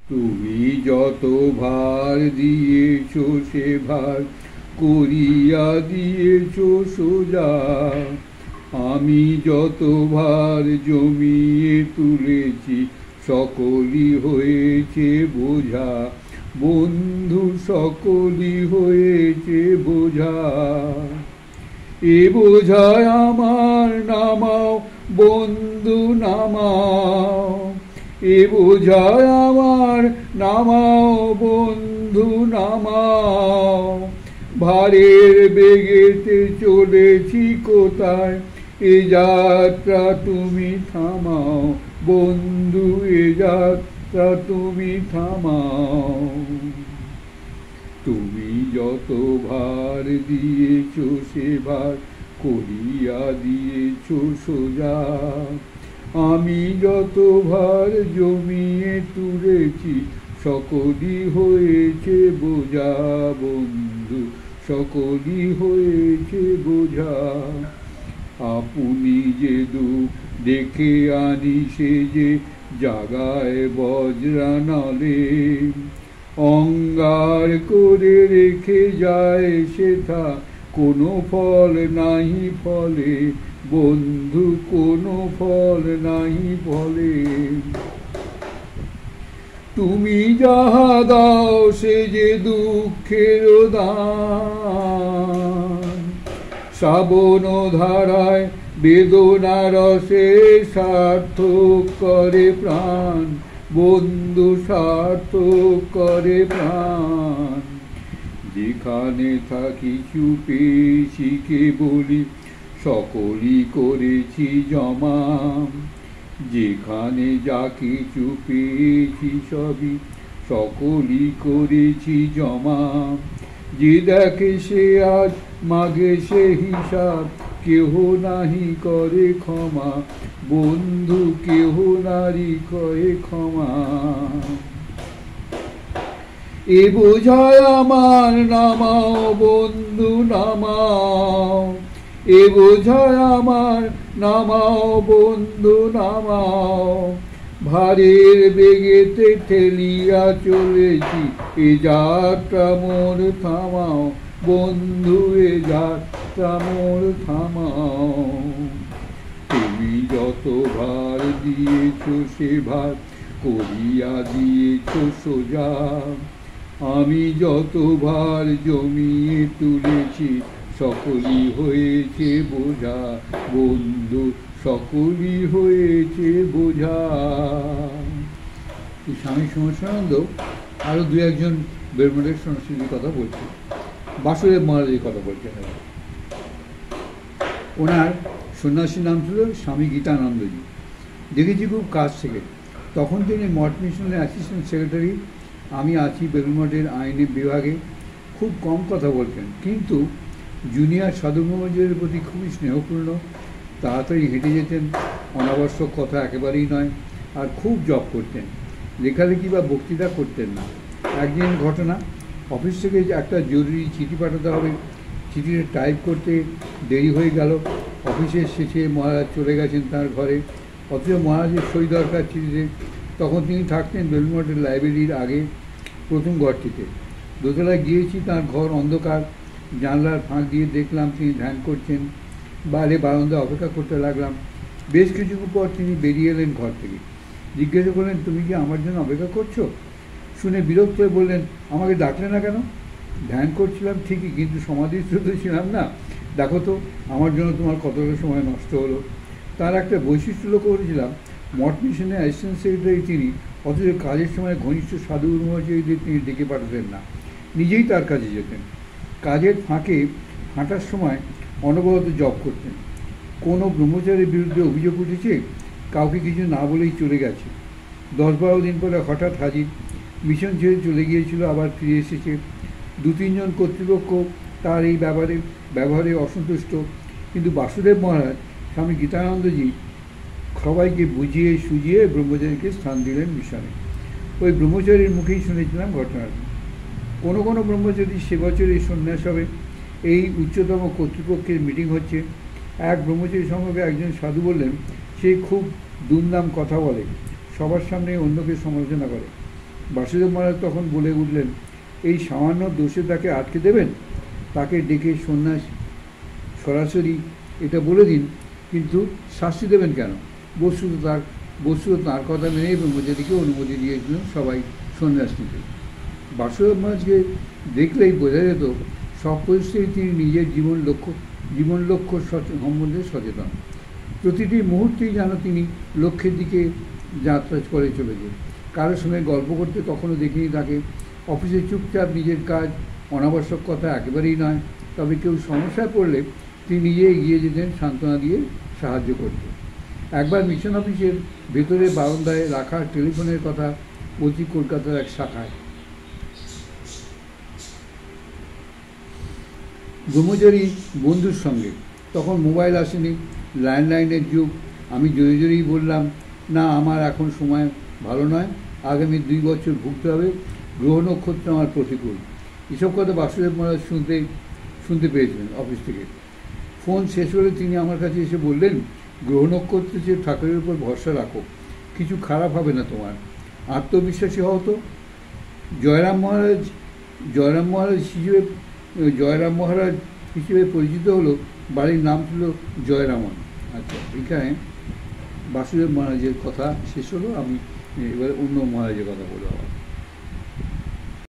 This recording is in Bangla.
তুমি যত ভার দিয়েছ সে ভার করিয়া দিয়েছ সোজা, আমি যত ভার জমিয়ে তুলেছি সকলই হয়েছে বোঝা, বন্ধু সকলই হয়েছে বোঝা। এ বোঝায় আমার নামাও বন্ধু নামাও, এ বোঝায় আমার নামাও বন্ধু নামাও। ভারের বেগেতে চলেছি কোথায়, এ যাত্রা তুমি থামাও বন্ধু, এ যাত্রা তুমি থামাও। তুমি যত ভার দিয়েছ সে ভার করিয়া দিয়েছ সোজা, আমি যত ভার জমিয়ে তুলেছি সকলই হয়েছে বোঝা, বন্ধু সকলই হয়েছে বোঝা। আপনি যে দুঃখ ডেকে আনি সে যে জাগায় বজ্রানলে, অঙ্গার করে রেখে যায় সেথা কোনো ফল নাহি ফলে, বন্ধু কোনো ফল নাহি ফলে। তুমি যাহা দাও সে যে দুঃখের দান, শ্রাবণ ধারায় বেদনা রসে সার্থক করে প্রাণ, বন্ধু সার্থক করে প্রাণ। যেখানে থাকি চুপে শিখে বলি সকলই করেছি জমা, যেখানে যা কিছু পেয়েছি সবই সকলই করেছি জমা। যে দেখে সে আজ মাগে সে হিসাব, কেহ নাহি করে ক্ষমা, বন্ধু কেহ নারী করে ক্ষমা। এ বোঝায় আমার নামাও বন্ধু নামাও, এ বোঝায় আমার নামাও বন্ধু নামাও। ভারের বেগেতে ঠেলিয়া চলেছি এ যাত্রা মোর থামাও, বন্ধু এ যাত্রা মোর থামাও। তুমি যত ভার দিয়েছ সে ভার করিয়া দিয়েছ সোজা, আমি যত ভার জমিয়ে তুলেছি সকলই হয়েছে বোঝা, বন্ধু সকলই হয়েছে বোঝা। স্বামী সমর্শানন্দ আরও দু একজন বেরমোডের সংস্কৃতির কথা বলছে, বাসুদেব মহারাজের কথা বলছেন। ওনার সন্ন্যাসীর নাম ছিল স্বামী গীতানন্দজি। দেখেছি খুব কাছ থেকে। তখন তিনি মঠ মিশনের অ্যাসিস্ট্যান্ট সেক্রেটারি, আমি আছি বেলুড় মঠের আইনি বিভাগে। খুব কম কথা বলতেন, কিন্তু জুনিয়র সাধু মহারাজের প্রতি খুবই স্নেহপূর্ণ, তাড়াতাড়ি হেঁটে যেতেন, অনাবশ্যক কথা একেবারেই নয়, আর খুব জপ করতেন। লেখালেখি বা বক্তৃতা করতেন না। একদিন ঘটনা, অফিস থেকে একটা জরুরি চিঠি পাঠাতে হবে, চিঠিটা টাইপ করতে দেরি হয়ে গেল। অফিসের শেষে মহারাজ চলে গেছেন তাঁর ঘরে, অথচ মহারাজের সই দরকার চিঠিতে। তখন তিনি থাকতেন বেলুড় মঠের লাইব্রেরির আগে প্রথম ঘরটিতে। দোতলায় গিয়েছি, তাঁর ঘর অন্ধকার। জানলার ফাঁক দিয়ে দেখলাম তিনি ধ্যান করছেন। বাইরে বারান্দায় অপেক্ষা করতে লাগলাম। বেশ কিছুক্ষণ পর তিনি বেরিয়ে এলেন ঘর থেকে। জিজ্ঞাসা করলেন, তুমি কি আমার জন্য অপেক্ষা করছো? শুনে বিরক্ত হয়ে বললেন, আমাকে ডাকলে না কেন? ধ্যান করছিলাম ঠিকই, কিন্তু সমাধিস্থ ছিলাম না। দেখো তো আমার জন্য তোমার কতটা সময় নষ্ট হলো। তার একটা বৈশিষ্ট্য লক্ষ্য করেছিলাম, মঠ মিশনের অ্যাসিস্ট্যান্ট সেক্রেটারি তিনি, অথচ কাজের সময় ঘনিষ্ঠ সাধু ব্রহ্মচারীদের তিনি ডেকে পাঠাতেন না, নিজেই তার কাজে যেতেন। কাজের ফাঁকে হাঁটার সময় অনবরত জপ করতেন। কোনো ব্রহ্মচারীর বিরুদ্ধে অভিযোগ উঠেছে, কাউকে কিছু না বলেই চলে গেছে। 10-12 দিন পরে হঠাৎ হাজির। মিশন ছেড়ে চলে গিয়েছিল, আবার ফিরে এসেছে। 2-3 জন কর্তৃপক্ষ তার এই ব্যবহারে অসন্তুষ্ট, কিন্তু বাসুদেব মহারাজ স্বামী গীতানন্দজি সবাইকে বুঝিয়ে সুঝিয়ে ব্রহ্মচারীকে স্থান দিলেন মিশনে। ওই ব্রহ্মচারীর মুখেই শুনেছিলাম ঘটনাটি। কোনো কোনো ব্রহ্মচারী সে বছরই সন্ন্যাস হবে। এই উচ্চতম কর্তৃপক্ষের মিটিং হচ্ছে। এক ব্রহ্মচারী সম্পর্কে একজন সাধু বললেন, সে খুব দুমদাম কথা বলে, সবার সামনে অন্যকে সমালোচনা করে। বাসুদেব মহারাজ তখন বলে উঠলেন, এই সামান্য দোষে তাকে আটকে দেবেন? তাকে ডেকে সন্ন্যাস সরাসরি এটা বলে দিন, কিন্তু শাস্তি দেবেন কেন? বস্তুত তাঁর কথা মেনে ব্রহ্মচারীকে অনুমতি দিয়েছিলেন সবাই সন্ন্যাস নিতে। বাসুদেব মহারাজকে দেখলেই বোঝা যেত সব পরিস্থিতি তিনি নিজের জীবন লক্ষ্য সম্বন্ধে সচেতন। প্রতিটি মুহূর্তেই যেন তিনি লক্ষ্যের দিকে যাত্রা করে চলেছেন। কারোর সঙ্গে গল্প করতে কখনো দেখিনি তাকে। অফিসে চুপচাপ নিজের কাজ, অনাবশ্যক কথা একেবারেই নয়। তবে কেউ সমস্যায় পড়লে তিনি নিজে এগিয়ে যেতেন সান্ত্বনা দিয়ে সাহায্য করতেন। একবার মিশন অফিসের ভেতরে বারান্দায় রাখা টেলিফোনের কথা বলছি কলকাতার এক শাখায়। ব্রহ্মচারী বন্ধুর সঙ্গে। তখন মোবাইল আসেনি, ল্যান্ডলাইনের যুগ। আমি জোরে জোরেই বললাম, না, আমার এখন সময় ভালো নয়, আগামী 2 বছর ভুগতে হবে, গ্রহ নক্ষত্র আমার প্রতিকূল। এসব কথা বাসুদেব মহারাজ শুনতে পেয়েছিলেন অফিস থেকে। ফোন শেষ হলে তিনি আমার কাছে এসে বললেন, গ্রহ নক্ষত্রের চেয়ে ঠাকুরের উপর ভরসা রাখো, কিছু খারাপ হবে না তোমার, আত্মবিশ্বাসী হও তো। জয়রাম মহারাজ হিসেবে পরিচিত হলো, বাড়ির নাম ছিল জয়রামন। আচ্ছা, এখানে বাসুদেব মহারাজের কথা শেষ হলো। আমি এবারে অন্য মহারাজের কথা বলবো।